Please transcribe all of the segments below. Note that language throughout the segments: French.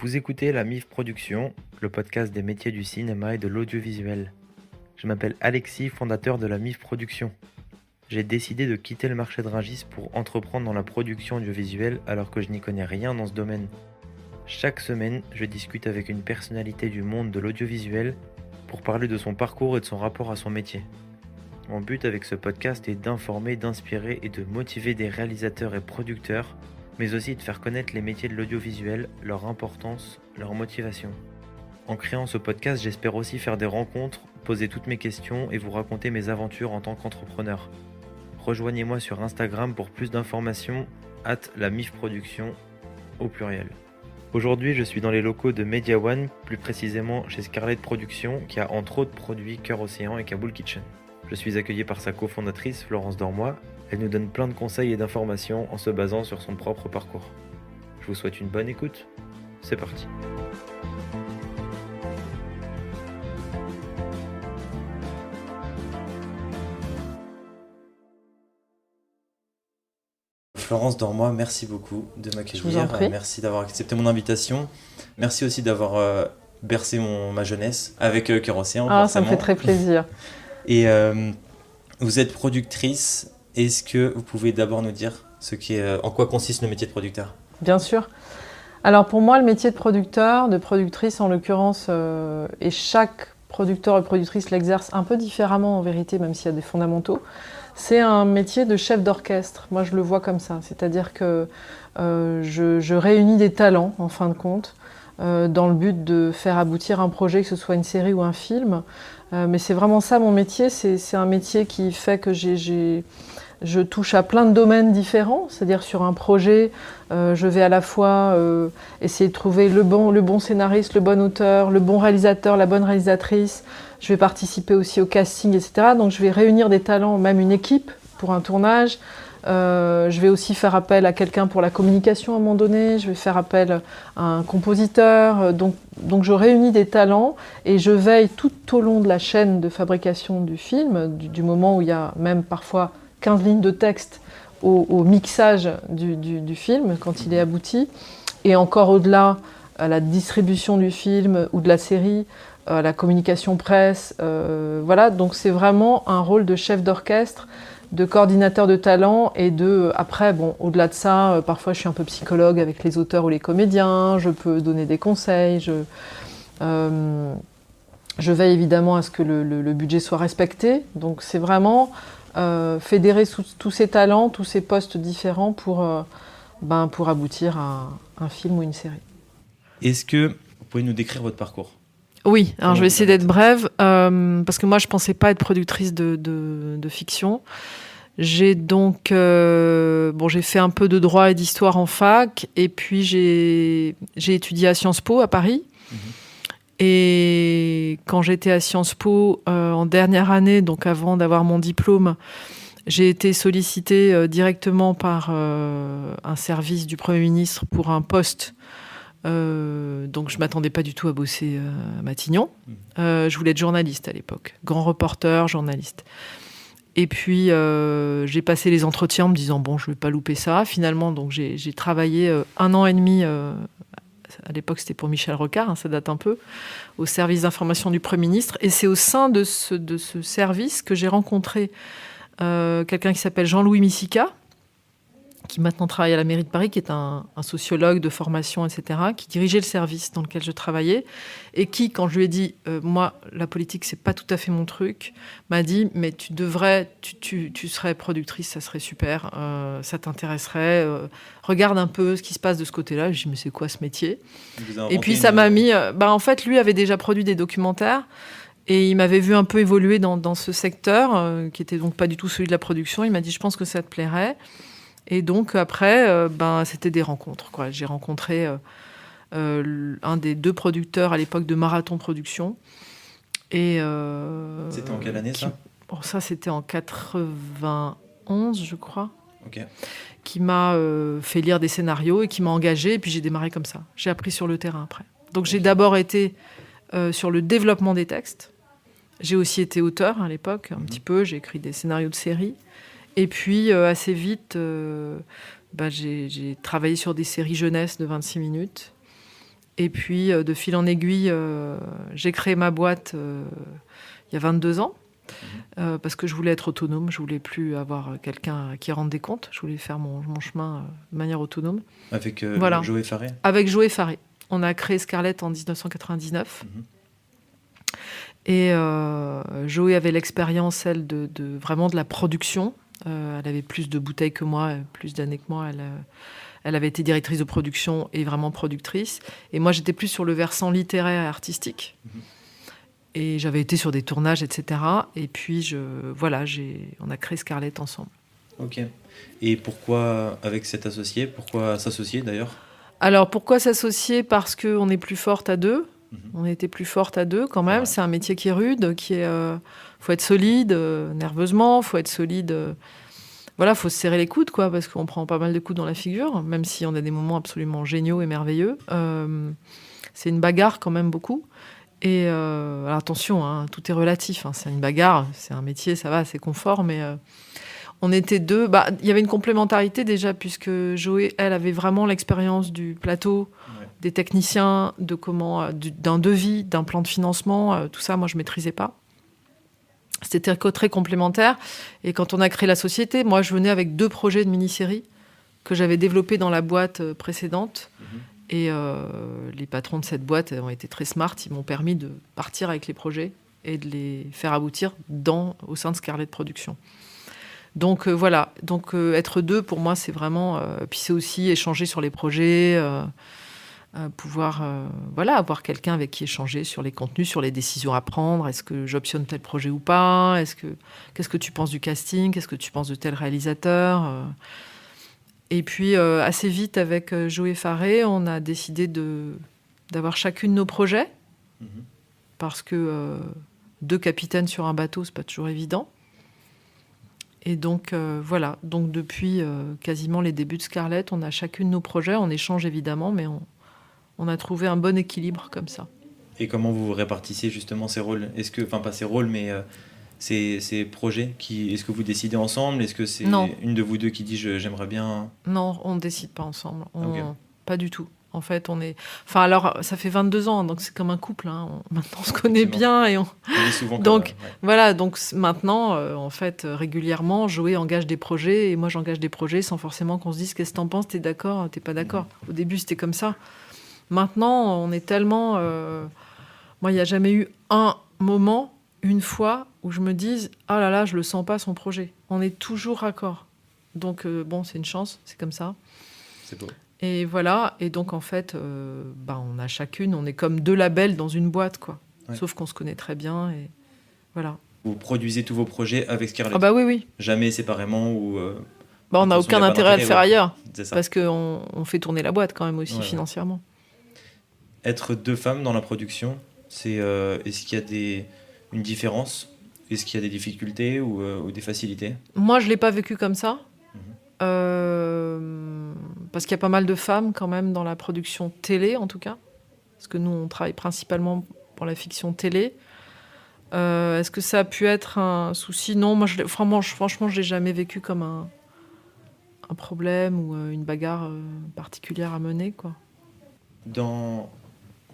Vous écoutez la MIF Production, le podcast des métiers du cinéma et de l'audiovisuel. Je m'appelle Alexis, fondateur de la MIF Production. J'ai décidé de quitter le marché de Rungis pour entreprendre dans la production audiovisuelle alors que je n'y connais rien dans ce domaine. Chaque semaine, je discute avec une personnalité du monde de l'audiovisuel pour parler de son parcours et de son rapport à son métier. Mon but avec ce podcast est d'informer, d'inspirer et de motiver des réalisateurs et producteurs, mais aussi de faire connaître les métiers de l'audiovisuel, leur importance, leur motivation. En créant ce podcast, j'espère aussi faire des rencontres, poser toutes mes questions et vous raconter mes aventures en tant qu'entrepreneur. Rejoignez-moi sur Instagram pour plus d'informations, @lamifproduction au pluriel. Aujourd'hui, je suis dans les locaux de Media One, plus précisément chez Scarlett Productions, qui a entre autres produit Cœur Océan et Kaboul Kitchen. Je suis accueilli par sa cofondatrice, Florence Dormoy. Elle nous donne plein de conseils et d'informations en se basant sur son propre parcours. Je vous souhaite une bonne écoute. C'est parti. Florence Dormoy, merci beaucoup de m'accueillir. Je vous en prie. Merci d'avoir accepté mon invitation. Merci aussi d'avoir bercé ma jeunesse avec Cœur Océan. Ah, ça me fait très plaisir. Et vous êtes productrice. Est-ce que vous pouvez d'abord nous dire en quoi consiste le métier de producteur ? Bien sûr. Alors pour moi, le métier de producteur, de productrice en l'occurrence, et chaque producteur et productrice l'exerce un peu différemment en vérité, même s'il y a des fondamentaux, c'est un métier de chef d'orchestre. Moi, je le vois comme ça. C'est-à-dire que je réunis des talents, en fin de compte, dans le but de faire aboutir un projet, que ce soit une série ou un film. Mais c'est vraiment ça mon métier. C'est un métier qui fait que je touche à plein de domaines différents. C'est-à-dire sur un projet, je vais à la fois essayer de trouver le bon scénariste, le bon auteur, le bon réalisateur, la bonne réalisatrice. Je vais participer aussi au casting, etc. Donc je vais réunir des talents, même une équipe pour un tournage. Je vais aussi faire appel à quelqu'un pour la communication à un moment donné. Je vais faire appel à un compositeur. Donc je réunis des talents et je veille tout au long de la chaîne de fabrication du film, du moment où il y a même parfois 15 lignes de texte au mixage du film quand il est abouti. Et encore au-delà, à la distribution du film ou de la série, à la communication presse. Voilà, donc c'est vraiment un rôle de chef d'orchestre, de coordinateur de talent et après, bon, au-delà de ça, parfois je suis un peu psychologue avec les auteurs ou les comédiens, je peux donner des conseils, je veille évidemment à ce que le budget soit respecté. Donc c'est vraiment fédérer tous ces talents, tous ces postes différents pour aboutir à un film ou une série. Est-ce que vous pouvez nous décrire votre parcours ? Oui, alors je vais essayer d'être brève, parce que moi je ne pensais pas être productrice de fiction. J'ai donc j'ai fait un peu de droit et d'histoire en fac, et puis j'ai étudié à Sciences Po à Paris. Mmh. Et quand j'étais à Sciences Po en dernière année, donc avant d'avoir mon diplôme, j'ai été sollicitée directement par un service du Premier ministre pour un poste. Donc je m'attendais pas du tout à bosser à Matignon. Je voulais être journaliste à l'époque, grand reporter, journaliste. Et puis j'ai passé les entretiens en me disant bon, je vais pas louper ça. Finalement, donc j'ai travaillé 1 an et demi. À l'époque, c'était pour Michel Rocard, hein, ça date un peu, au service d'information du Premier ministre. Et c'est au sein de ce service que j'ai rencontré quelqu'un qui s'appelle Jean-Louis Missica, qui maintenant travaille à la mairie de Paris, qui est un sociologue de formation, etc., qui dirigeait le service dans lequel je travaillais, et qui, quand je lui ai dit « moi, la politique, c'est pas tout à fait mon truc », m'a dit « mais tu serais productrice, ça serait super, ça t'intéresserait, regarde un peu ce qui se passe de ce côté-là ». Je dis « mais c'est quoi ce métier ?» Et puis ça m'a mis... en fait, lui avait déjà produit des documentaires, et il m'avait vu un peu évoluer dans ce secteur, qui était donc pas du tout celui de la production. Il m'a dit « je pense que ça te plairait ». Et donc après, c'était des rencontres, quoi. J'ai rencontré un des 2 producteurs à l'époque de Marathon Production. Et, c'était en quelle année ça ? Ça, c'était en 91, je crois. Okay. Qui m'a fait lire des scénarios et qui m'a engagée. Et puis j'ai démarré comme ça. J'ai appris sur le terrain après. Donc j'ai d'abord été sur le développement des textes. J'ai aussi été auteur à l'époque, un petit peu. J'ai écrit des scénarios de séries. Et puis, assez vite, j'ai travaillé sur des séries jeunesse de 26 minutes. Et puis, de fil en aiguille, j'ai créé ma boîte il y a 22 ans. Parce que je voulais être autonome, je voulais plus avoir quelqu'un qui rende des comptes, je voulais faire mon chemin de manière autonome. Avec Voilà. Joe Faré. Avec Joe Faré. On a créé Scarlett en 1999. Et Joe avait l'expérience, elle, de vraiment de la production. Elle avait plus de bouteilles que moi, plus d'années que moi. Elle avait été directrice de production et vraiment productrice. Et moi, j'étais plus sur le versant littéraire et artistique. Et j'avais été sur des tournages, etc. Et puis, on a créé Scarlett ensemble. Ok. Et pourquoi avec cet associé? Pourquoi s'associer d'ailleurs? Alors, pourquoi s'associer? Parce qu'on est plus forte à deux. On était plus forte à deux quand même. Ouais. C'est un métier qui est rude, faut être solide nerveusement, faut être solide. Voilà, faut se serrer les coudes, quoi, parce qu'on prend pas mal de coups dans la figure, même si on a des moments absolument géniaux et merveilleux. C'est une bagarre quand même beaucoup. Et alors attention, hein, tout est relatif. Hein, c'est une bagarre, c'est un métier, ça va, c'est confort, mais on était deux. Il y avait une complémentarité déjà, puisque Joé, elle, avait vraiment l'expérience du plateau, des techniciens, d'un devis, d'un plan de financement. Tout ça, moi, je maîtrisais pas. C'était très complémentaire. Et quand on a créé la société, moi, je venais avec 2 projets de mini-série que j'avais développés dans la boîte précédente. Et les patrons de cette boîte ont été très smart. Ils m'ont permis de partir avec les projets et de les faire aboutir au sein de Scarlett Productions. Donc voilà. Donc être 2, pour moi, c'est vraiment... puis c'est aussi échanger sur les projets, pouvoir avoir quelqu'un avec qui échanger sur les contenus, sur les décisions à prendre. Est-ce que j'optionne tel projet ou pas? Qu'est-ce que tu penses du casting? Qu'est-ce que tu penses de tel réalisateur? Et puis, assez vite, avec Joe Faré, on a décidé d'avoir chacune nos projets. Parce que 2 capitaines sur un bateau, c'est pas toujours évident. Et donc, voilà. Donc, depuis quasiment les débuts de Scarlett, on a chacune nos projets. On échange évidemment, mais on a trouvé un bon équilibre comme ça. Et comment vous répartissez justement ces rôles? Est-ce que, enfin, pas ces rôles, mais ces projets, est-ce que vous décidez ensemble? Est-ce que c'est une de vous deux qui dit j'aimerais bien? Non, on ne décide pas ensemble. Okay. Pas du tout. En fait, alors, ça fait 22 ans, donc c'est comme un couple. Hein. Maintenant, on se connaît bien. Et on est souvent donc, voilà. Donc, maintenant, en fait, régulièrement, Joé engage des projets et moi, j'engage des projets sans forcément qu'on se dise qu'est-ce que t'en penses, t'es d'accord, t'es pas d'accord. Au début, c'était comme ça. Maintenant, on est tellement... Moi, il n'y a jamais eu un moment, une fois, où je me dise « Ah là là, je le sens pas, son projet ». On est toujours raccord. Donc, c'est une chance, c'est comme ça. C'est beau. Et voilà. Et donc, en fait, on a chacune... On est comme 2 labels dans une boîte, quoi. Ouais. Sauf qu'on se connaît très bien et voilà. Vous produisez tous vos projets avec Scarlett? Ah bah oui. Jamais séparément ou... on n'a aucun intérêt à le faire ailleurs. Parce qu'on fait tourner la boîte quand même aussi financièrement. Être 2 femmes dans la production, est-ce qu'il y a une différence? Est-ce qu'il y a des difficultés ou des facilités? Moi, je ne l'ai pas vécu comme ça. Parce qu'il y a pas mal de femmes quand même dans la production télé, en tout cas. Parce que nous, on travaille principalement pour la fiction télé. Est-ce que ça a pu être un souci? Non, moi, franchement, je ne l'ai jamais vécu comme un problème ou une bagarre particulière à mener, quoi. Dans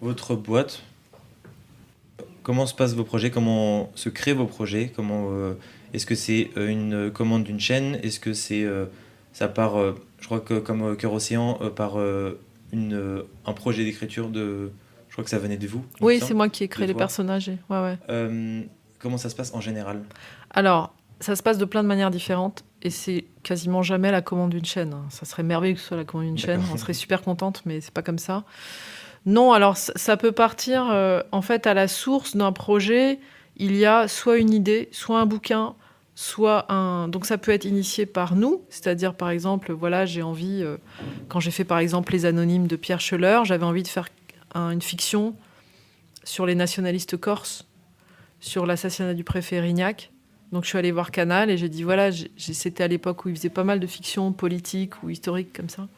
votre boîte, comment se passent vos projets? Comment se créent vos projets? Est-ce que c'est une commande d'une chaîne? Est-ce que ça part, je crois que comme Cœur Océan, par un projet d'écriture de... Je crois que ça venait de vous. Oui, c'est moi qui ai créé les personnages. Ouais. Comment ça se passe en général? Alors, ça se passe de plein de manières différentes et c'est quasiment jamais la commande d'une chaîne. Ça serait merveilleux que ce soit la commande d'une chaîne. On serait super contente, mais c'est pas comme ça. Non, alors ça peut partir en fait à la source d'un projet. Il y a soit une idée, soit un bouquin, soit un... Donc ça peut être initié par nous, c'est-à-dire par exemple, voilà, j'ai envie, quand j'ai fait par exemple Les Anonymes de Pierre Scheller, j'avais envie de faire une fiction sur les nationalistes corses, sur l'assassinat du préfet Erignac. Donc je suis allée voir Canal et j'ai dit, voilà, c'était à l'époque où ils faisaient pas mal de fiction politique ou historique comme ça.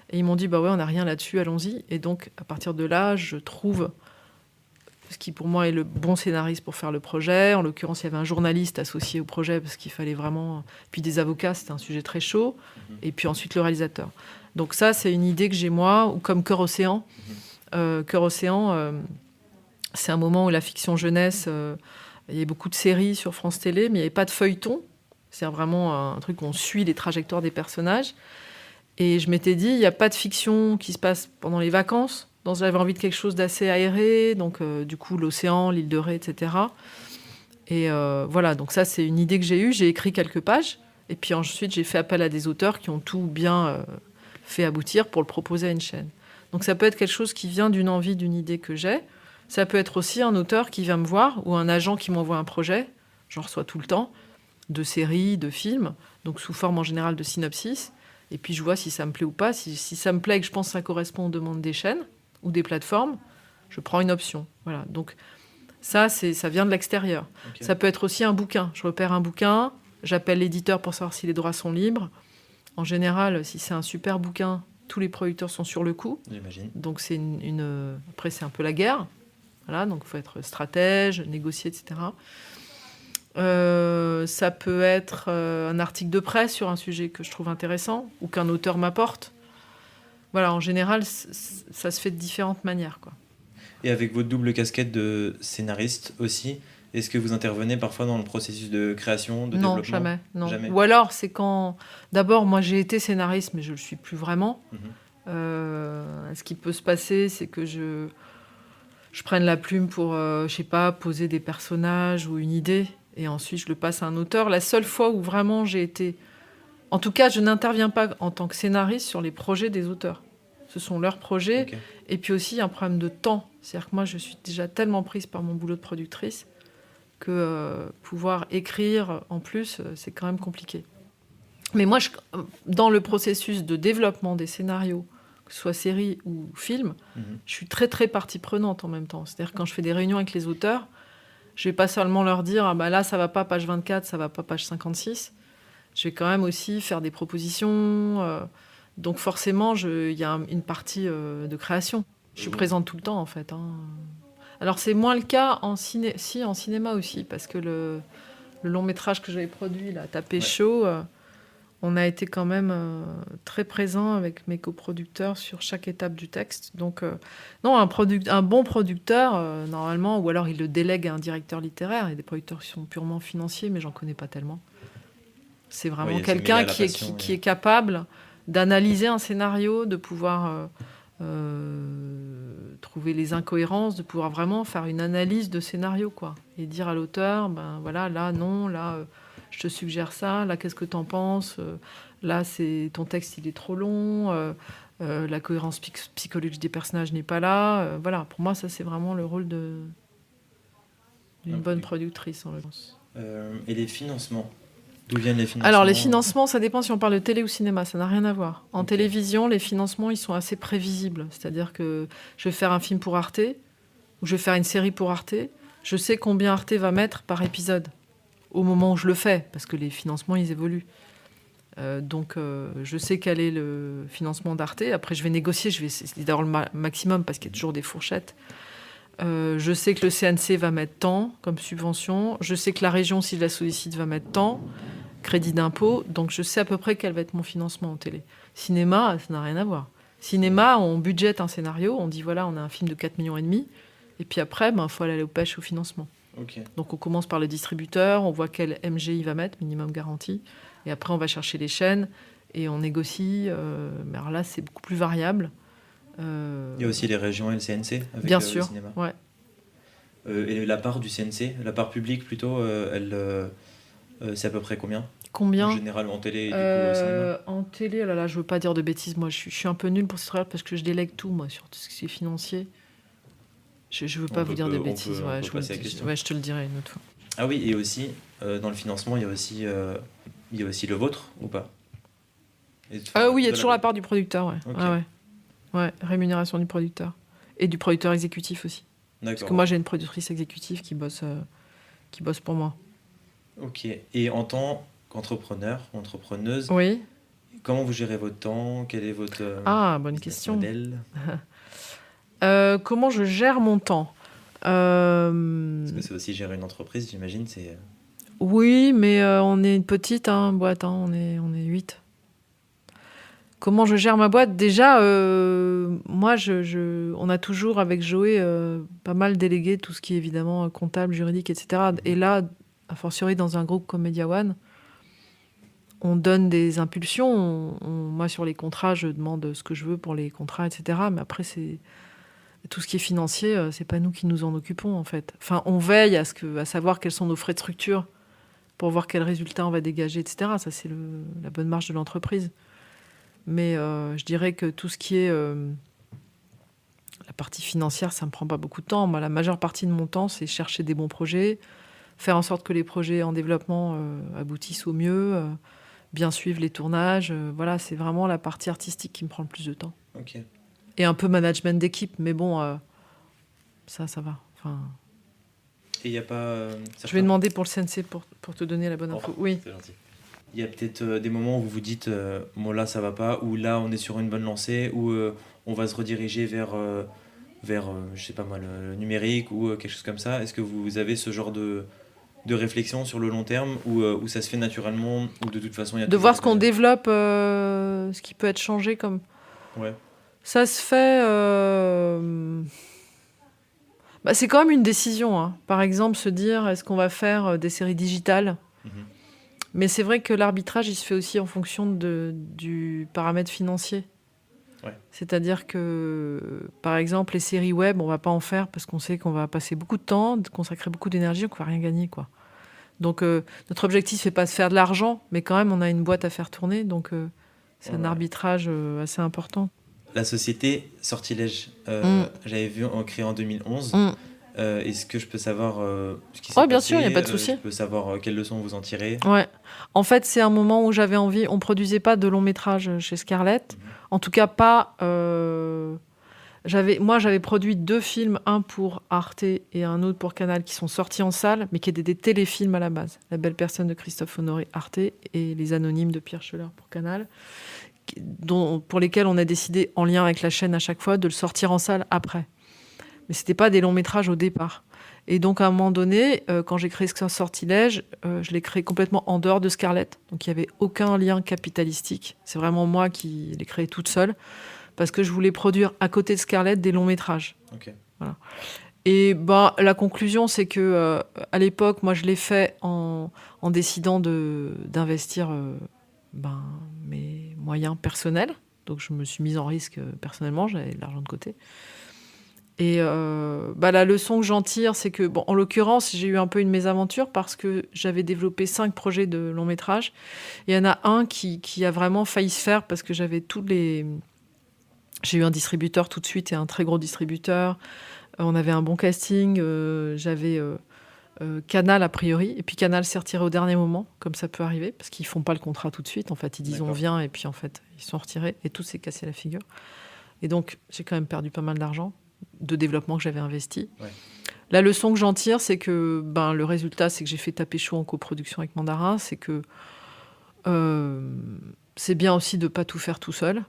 Et ils m'ont dit, on n'a rien là-dessus, allons-y. Et donc, à partir de là, je trouve ce qui, pour moi, est le bon scénariste pour faire le projet. En l'occurrence, il y avait un journaliste associé au projet parce qu'il fallait vraiment... Puis des avocats, c'était un sujet très chaud. Et puis ensuite, le réalisateur. Donc ça, c'est une idée que j'ai, moi, ou comme Cœur Océan. Cœur Océan, c'est un moment où la fiction jeunesse, il y avait beaucoup de séries sur France Télé, mais il n'y avait pas de feuilleton. C'est vraiment un truc où on suit les trajectoires des personnages. Et je m'étais dit, il n'y a pas de fiction qui se passe pendant les vacances. Donc j'avais envie de quelque chose d'assez aéré, donc du coup l'océan, l'île de Ré, etc. Et voilà, donc ça c'est une idée que j'ai eue. J'ai écrit quelques pages, et puis ensuite j'ai fait appel à des auteurs qui ont tout bien fait aboutir pour le proposer à une chaîne. Donc ça peut être quelque chose qui vient d'une envie, d'une idée que j'ai. Ça peut être aussi un auteur qui vient me voir, ou un agent qui m'envoie un projet, j'en reçois tout le temps, de séries, de films, donc sous forme en général de synopsis. Et puis je vois si ça me plaît ou pas. Si ça me plaît et que je pense que ça correspond aux demandes des chaînes ou des plateformes, je prends une option. Voilà. Donc ça vient de l'extérieur. Okay. Ça peut être aussi un bouquin. Je repère un bouquin, j'appelle l'éditeur pour savoir si les droits sont libres. En général, si c'est un super bouquin, tous les producteurs sont sur le coup. J'imagine. Donc c'est après c'est un peu la guerre. Voilà, donc il faut être stratège, négocier, etc. Ça peut être un article de presse sur un sujet que je trouve intéressant ou qu'un auteur m'apporte. Voilà, en général, ça se fait de différentes manières, quoi. Et avec votre double casquette de scénariste aussi, est-ce que vous intervenez parfois dans le processus de création, de développement ? Jamais, non. Ou alors, c'est quand... D'abord, moi, j'ai été scénariste, mais je ne le suis plus vraiment. Ce qui peut se passer, c'est que je prenne la plume pour, je sais pas, poser des personnages ou une idée. Et ensuite, je le passe à un auteur. La seule fois où vraiment j'ai été... En tout cas, je n'interviens pas en tant que scénariste sur les projets des auteurs. Ce sont leurs projets. Okay. Et puis aussi, un problème de temps. C'est-à-dire que moi, je suis déjà tellement prise par mon boulot de productrice que pouvoir écrire en plus, c'est quand même compliqué. Mais moi, dans le processus de développement des scénarios, que ce soit série ou film, je suis très, très partie prenante en même temps. C'est-à-dire que quand je fais des réunions avec les auteurs, je vais pas seulement leur dire ah bah là ça va pas page 24, ça va pas page 56. Je vais quand même aussi faire des propositions. Donc forcément, il y a une partie de création. Je suis présente tout le temps en fait. Alors c'est moins le cas en cinéma aussi, parce que le long métrage que j'avais produit, là, Tapé chaud, on a été quand même très présent avec mes coproducteurs sur chaque étape du texte. Donc, non, un bon producteur, normalement, ou alors il le délègue à un directeur littéraire. Il y a des producteurs qui sont purement financiers, mais j'en connais pas tellement. C'est vraiment quelqu'un qui est capable d'analyser un scénario, de pouvoir trouver les incohérences, de pouvoir vraiment faire une analyse de scénario, quoi. Et dire à l'auteur, ben voilà, là, non, là... je te suggère ça, là, qu'est-ce que t'en penses ? Là, ton texte, il est trop long, la cohérence psychologique des personnages n'est pas là. Voilà, pour moi, ça, c'est vraiment le rôle d'une bonne productrice, en l'occurrence. Et les financements ? D'où viennent les financements ? Alors, les financements, ça dépend si on parle de télé ou cinéma, ça n'a rien à voir. En télévision, les financements, ils sont assez prévisibles. C'est-à-dire que je vais faire un film pour Arte, ou je vais faire une série pour Arte, je sais combien Arte va mettre par épisode au moment où je le fais, parce que les financements, ils évoluent. Donc, je sais quel est le financement d'Arte. Après, je vais négocier, je vais essayer d'avoir le maximum, parce qu'il y a toujours des fourchettes. Je sais que le CNC va mettre tant comme subvention. Je sais que la région, si je la sollicite, va mettre tant, crédit d'impôt. Donc, je sais à peu près quel va être mon financement en télé. Cinéma, ça n'a rien à voir. Cinéma, on budgète un scénario, on dit, voilà, on a un film de 4,5 millions. Et puis après, faut aller aux pêches au financement. Okay. Donc on commence par le distributeur, on voit quel MG il va mettre, minimum garanti, et après on va chercher les chaînes et on négocie. Mais alors là, c'est beaucoup plus variable. Il y a aussi les régions et le CNC avec bien sûr, le cinéma. Ouais. Et la part du CNC, la part publique plutôt, c'est à peu près combien ? Combien ? En général, en télé et du coup au cinéma. En télé, oh là là, je veux pas dire de bêtises. Moi, je suis un peu nulle pour ce travail parce que je délègue tout, moi, sur tout ce qui est financier. Je veux pas vous dire des bêtises. Je te le dirai une autre fois. Ah oui, et aussi, dans le financement, il y a aussi le vôtre, ou pas ? Oui, il y a toujours la part du producteur, ouais. Okay. Ouais, rémunération du producteur. Et du producteur exécutif aussi. D'accord. Parce que moi, j'ai une productrice exécutive qui bosse pour moi. Ok. Et en tant qu'entrepreneur, entrepreneuse, oui. Comment vous gérez votre temps ? Quel est votre bonne question. modèle ? Comment je gère mon temps ? Parce que c'est aussi gérer une entreprise, j'imagine. Oui, mais on est une petite boîte, on est 8. Comment je gère ma boîte? Déjà, moi, on a toujours, avec Joé, pas mal délégué tout ce qui est évidemment comptable, juridique, etc. Et là, a fortiori dans un groupe comme Media One, on donne des impulsions. Moi, sur les contrats, je demande ce que je veux pour les contrats, etc. Mais après, c'est tout ce qui est financier, c'est pas nous qui nous en occupons, en fait. Enfin, on veille à savoir quels sont nos frais de structure pour voir quels résultats on va dégager, etc. Ça, c'est la bonne marge de l'entreprise. Mais je dirais que tout ce qui est la partie financière, ça me prend pas beaucoup de temps. Moi, la majeure partie de mon temps, c'est chercher des bons projets, faire en sorte que les projets en développement aboutissent au mieux, bien suivre les tournages. Voilà, c'est vraiment la partie artistique qui me prend le plus de temps. Ok. Et un peu management d'équipe, mais bon, ça va. Enfin, Et il n'y a pas... je vais demander pour le CNC pour te donner la bonne info. Oui. C'est gentil. Il y a peut-être des moments où vous vous dites bon là ça va pas, ou là on est sur une bonne lancée, ou on va se rediriger vers je sais pas moi, le numérique ou quelque chose comme ça. Est-ce que vous avez ce genre de réflexion sur le long terme, ou ça se fait naturellement, ou de toute façon il y a de voir ce qu'on développe, ce qui peut être changé comme... Ouais. Ça se fait... c'est quand même une décision. Hein. Par exemple, se dire, est-ce qu'on va faire des séries digitales ? Mais c'est vrai que l'arbitrage, il se fait aussi en fonction du paramètre financier. Ouais. C'est-à-dire que, par exemple, les séries web, on ne va pas en faire parce qu'on sait qu'on va passer beaucoup de temps, consacrer beaucoup d'énergie, qu'on ne va rien gagner, quoi. Donc, notre objectif, n'est pas de faire de l'argent, mais quand même, on a une boîte à faire tourner. Donc, c'est un arbitrage assez important. La société Sortilège, j'avais vu en créée en 2011. Est-ce que je peux savoir ce qui s'est passé ? Bien sûr, il n'y a pas de souci. Je peux savoir quelles leçons vous en tirez ? Ouais. En fait, c'est un moment où j'avais envie... On ne produisait pas de long métrage chez Scarlett. En tout cas, pas... J'avais produit 2 films, un pour Arte et un autre pour Canal, qui sont sortis en salle, mais qui étaient des téléfilms à la base. La belle personne de Christophe Honoré, Arte, et Les Anonymes de Pierre Scheller pour Canal, pour lesquels on a décidé, en lien avec la chaîne à chaque fois, de le sortir en salle après. Mais c'était pas des longs métrages au départ. Et donc, à un moment donné, quand j'ai créé ce Sortilège, je l'ai créé complètement en dehors de Scarlett. Donc, il n'y avait aucun lien capitalistique. C'est vraiment moi qui l'ai créé toute seule, parce que je voulais produire à côté de Scarlett des longs métrages. Okay. Voilà. Et la conclusion, c'est que à l'époque, moi, je l'ai fait en décidant d'investir mes moyens personnels. Donc, je me suis mise en risque personnellement. J'avais de l'argent de côté. Et la leçon que j'en tire, c'est que, en l'occurrence, j'ai eu un peu une mésaventure parce que j'avais développé 5 projets de long métrage. Et il y en a un qui a vraiment failli se faire parce que j'avais j'ai eu un distributeur tout de suite, et un très gros distributeur. On avait un bon casting. J'avais Canal a priori. Et puis Canal s'est retiré au dernier moment, comme ça peut arriver, parce qu'ils font pas le contrat tout de suite. En fait, ils disent on vient, et puis en fait, ils sont retirés. Et tout s'est cassé la figure. Et donc, j'ai quand même perdu pas mal d'argent de développement que j'avais investi. Ouais. La leçon que j'en tire, c'est que le résultat, c'est que j'ai fait taper chaud en coproduction avec Mandarin. C'est que c'est bien aussi de ne pas tout faire tout seul,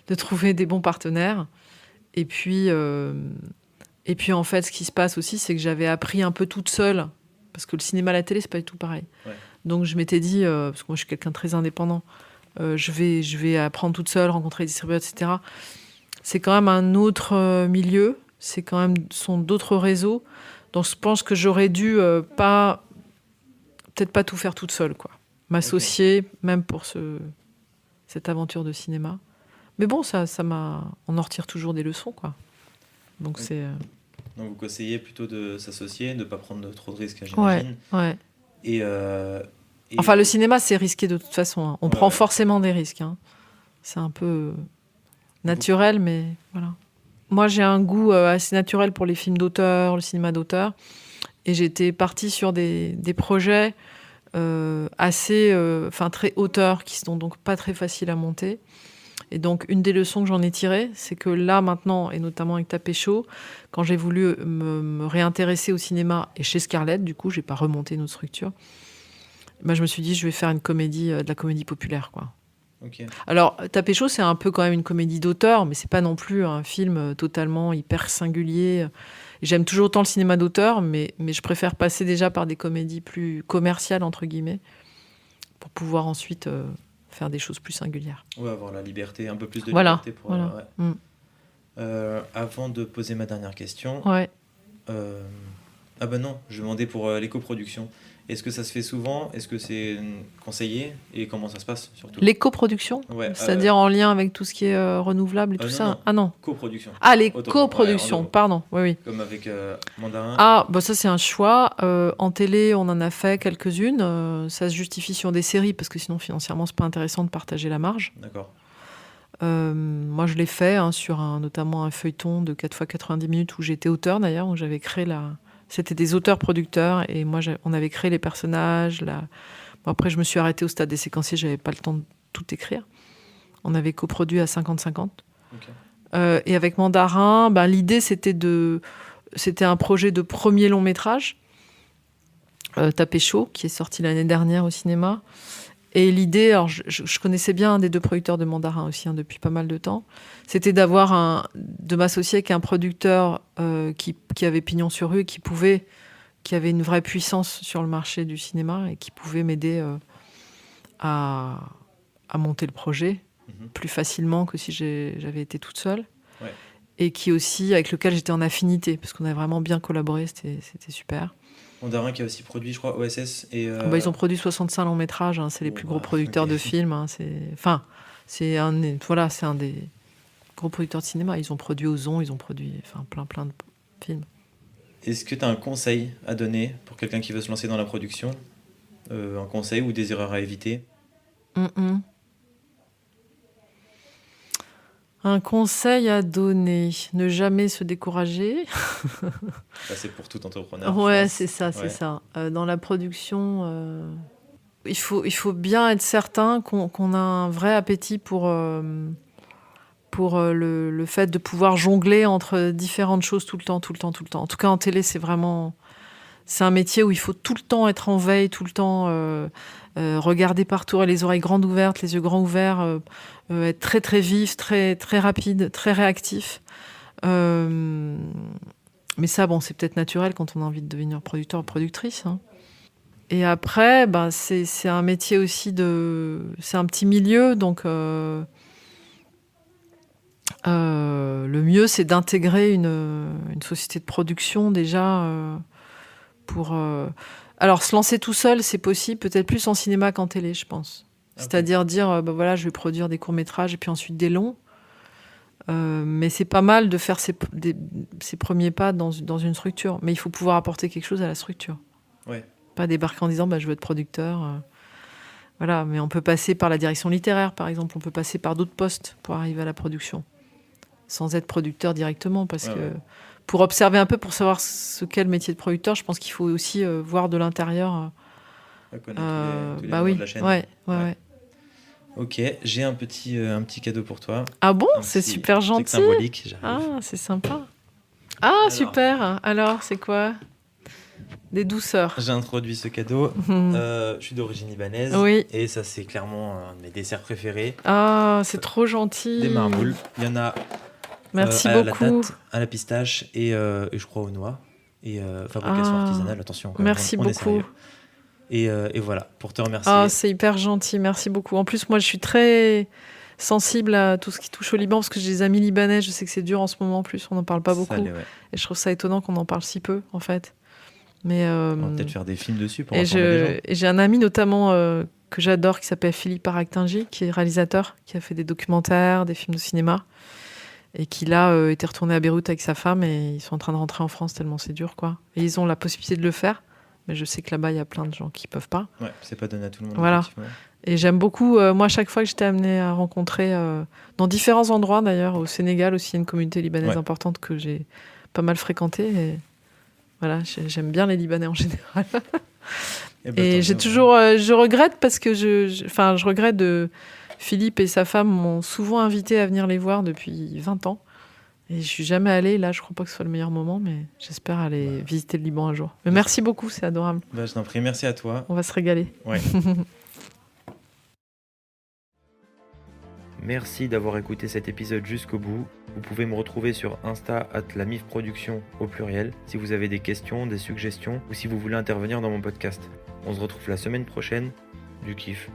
de trouver des bons partenaires. Et puis, en fait, ce qui se passe aussi, c'est que j'avais appris un peu toute seule, parce que le cinéma à la télé, c'est pas du tout pareil. Ouais. Donc, je m'étais dit, parce que moi, je suis quelqu'un de très indépendant, je vais apprendre toute seule, rencontrer des distributeurs, etc. C'est quand même un autre milieu, sont d'autres réseaux. Donc je pense que j'aurais dû peut-être pas tout faire toute seule, quoi. M'associer, même pour cette aventure de cinéma. Mais bon, on en retire toujours des leçons, quoi. Donc c'est. Donc vous conseillez plutôt de s'associer, de ne pas prendre trop de risques, j'imagine. Ouais. Et enfin, le cinéma, c'est risqué de toute façon. Hein. On prend forcément des risques. Hein. C'est un peu naturel, mais voilà. Moi, j'ai un goût assez naturel pour les films d'auteur, le cinéma d'auteur. Et j'étais partie sur des projets assez... très auteurs, qui sont donc pas très faciles à monter. Et donc, une des leçons que j'en ai tirées, c'est que là, maintenant, et notamment avec Tapé Chaud, quand j'ai voulu me réintéresser au cinéma, et chez Scarlett, du coup, j'ai pas remonté notre structure, je me suis dit, je vais faire une comédie, de la comédie populaire, quoi. Okay. Alors, Tapé Chaud, c'est un peu quand même une comédie d'auteur, mais c'est pas non plus un film totalement hyper singulier. J'aime toujours autant le cinéma d'auteur, mais je préfère passer déjà par des comédies plus commerciales, entre guillemets, pour pouvoir ensuite faire des choses plus singulières. Ouais, avoir la liberté, un peu plus de Voilà, liberté pour. voilà. Ouais. Avant de poser ma dernière question, Ouais. ah ben non, je demandais pour l'éco-production. Est-ce que ça se fait souvent? Est-ce que c'est conseillé? Et comment ça se passe surtout? L'éco-production, Ouais, c'est-à-dire en lien avec tout ce qui est renouvelable et tout non, ça. non. Ah non. Coproduction. Ah, les Autant. coproductions, Ouais, pardon. Oui, oui. comme avec Mandarin. Ah, bah ça c'est un choix. En télé, on en a fait quelques-unes. Ça se justifie sur des séries parce que sinon financièrement c'est pas intéressant de partager la marge. D'accord. Moi je l'ai fait sur notamment un feuilleton de 4 fois 90 minutes où j'étais auteur d'ailleurs, où j'avais créé C'était des auteurs-producteurs et moi on avait créé les personnages. Bon, après je me suis arrêtée au stade des séquenciers, j'avais pas le temps de tout écrire. On avait coproduit à 50-50. Ok. Et avec Mandarin, l'idée c'était un projet de premier long métrage, Tapé chaud, qui est sorti l'année dernière au cinéma. Et l'idée, alors je connaissais bien un des deux producteurs de Mandarin aussi depuis pas mal de temps, c'était de m'associer avec un producteur qui avait pignon sur rue et qui avait une vraie puissance sur le marché du cinéma et qui pouvait m'aider à monter le projet plus facilement que si j'avais été toute seule. Ouais. Et qui aussi, avec lequel j'étais en affinité, parce qu'on a vraiment bien collaboré, c'était super. Mandarin qui a aussi produit, je crois, OSS. Et ils ont produit 65 longs métrages, c'est les plus gros producteurs de films. C'est un des gros producteurs de cinéma. Ils ont produit Ozon, ils ont produit plein de films. Est-ce que tu as un conseil à donner pour quelqu'un qui veut se lancer dans la production? Un conseil ou des erreurs à éviter? Un conseil à donner, ne jamais se décourager. Ça, c'est pour tout entrepreneur. Ouais, c'est ça. Dans la production, il faut bien être certain qu'on a un vrai appétit pour le fait de pouvoir jongler entre différentes choses tout le temps. En tout cas, en télé, c'est un métier où il faut tout le temps être en veille, tout le temps regarder partout, les oreilles grandes ouvertes, les yeux grands ouverts, être très très vif, très très rapide, très réactif. Mais ça, c'est peut-être naturel quand on a envie de devenir producteur ou productrice. Et après, c'est un métier aussi c'est un petit milieu, donc le mieux, c'est d'intégrer une société de production déjà pour... Alors, se lancer tout seul, c'est possible, peut-être plus en cinéma qu'en télé, je pense. Okay. C'est-à-dire dire, je vais produire des courts-métrages et puis ensuite des longs. Mais c'est pas mal de faire ses premiers pas dans une structure. Mais il faut pouvoir apporter quelque chose à la structure. Ouais. Pas débarquer en disant, je veux être producteur. Voilà, mais on peut passer par la direction littéraire, par exemple. On peut passer par d'autres postes pour arriver à la production. Sans être producteur directement, parce que... Pour observer un peu, pour savoir ce qu'est le métier de producteur, je pense qu'il faut aussi voir de l'intérieur. Connaître tous les moments de la chaîne. Ouais. Ok, j'ai un petit cadeau pour toi. Ah bon? C'est super gentil. Symbolique, j'arrive. Ah, c'est sympa. Ah, alors, super. Alors, c'est quoi? Des douceurs. J'ai introduit ce cadeau. Je suis d'origine libanaise. Oui. Et ça, c'est clairement un de mes desserts préférés. Ah, c'est trop gentil. Des marboules. Il y en a... Merci à beaucoup. La date, à la pistache et je crois aux noix. Et fabrication artisanale, attention. Merci beaucoup. Et voilà, pour te remercier. Ah, c'est hyper gentil, merci beaucoup. En plus, moi, je suis très sensible à tout ce qui touche au Liban, parce que j'ai des amis libanais, je sais que c'est dur en ce moment en plus, on n'en parle pas beaucoup. Et je trouve ça étonnant qu'on en parle si peu, en fait. Mais, on va peut-être faire des films dessus pour informer les gens. Et j'ai un ami notamment que j'adore, qui s'appelle Philippe Araktingi, qui est réalisateur, qui a fait des documentaires, des films de cinéma. Et qui, là, était retourné à Beyrouth avec sa femme et ils sont en train de rentrer en France tellement c'est dur, quoi. Et ils ont la possibilité de le faire, mais je sais que là-bas, il y a plein de gens qui peuvent pas. Ouais, c'est pas donné à tout le monde. Voilà. Et j'aime beaucoup, moi, chaque fois que j'étais amenée à rencontrer, dans différents endroits d'ailleurs, au Sénégal aussi, il y a une communauté libanaise importante que j'ai pas mal fréquentée. Et voilà, j'aime bien les Libanais en général. Et j'ai toujours... je regrette parce que je regrette de... Philippe et sa femme m'ont souvent invité à venir les voir depuis 20 ans. Et je suis jamais allée. Là, je crois pas que ce soit le meilleur moment, mais j'espère aller visiter le Liban un jour. Mais merci beaucoup, c'est adorable. Je t'en prie, merci à toi. On va se régaler. Ouais. Merci d'avoir écouté cet épisode jusqu'au bout. Vous pouvez me retrouver sur Insta @lamifproduction au pluriel si vous avez des questions, des suggestions ou si vous voulez intervenir dans mon podcast. On se retrouve la semaine prochaine. Du kiff.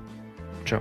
Ciao.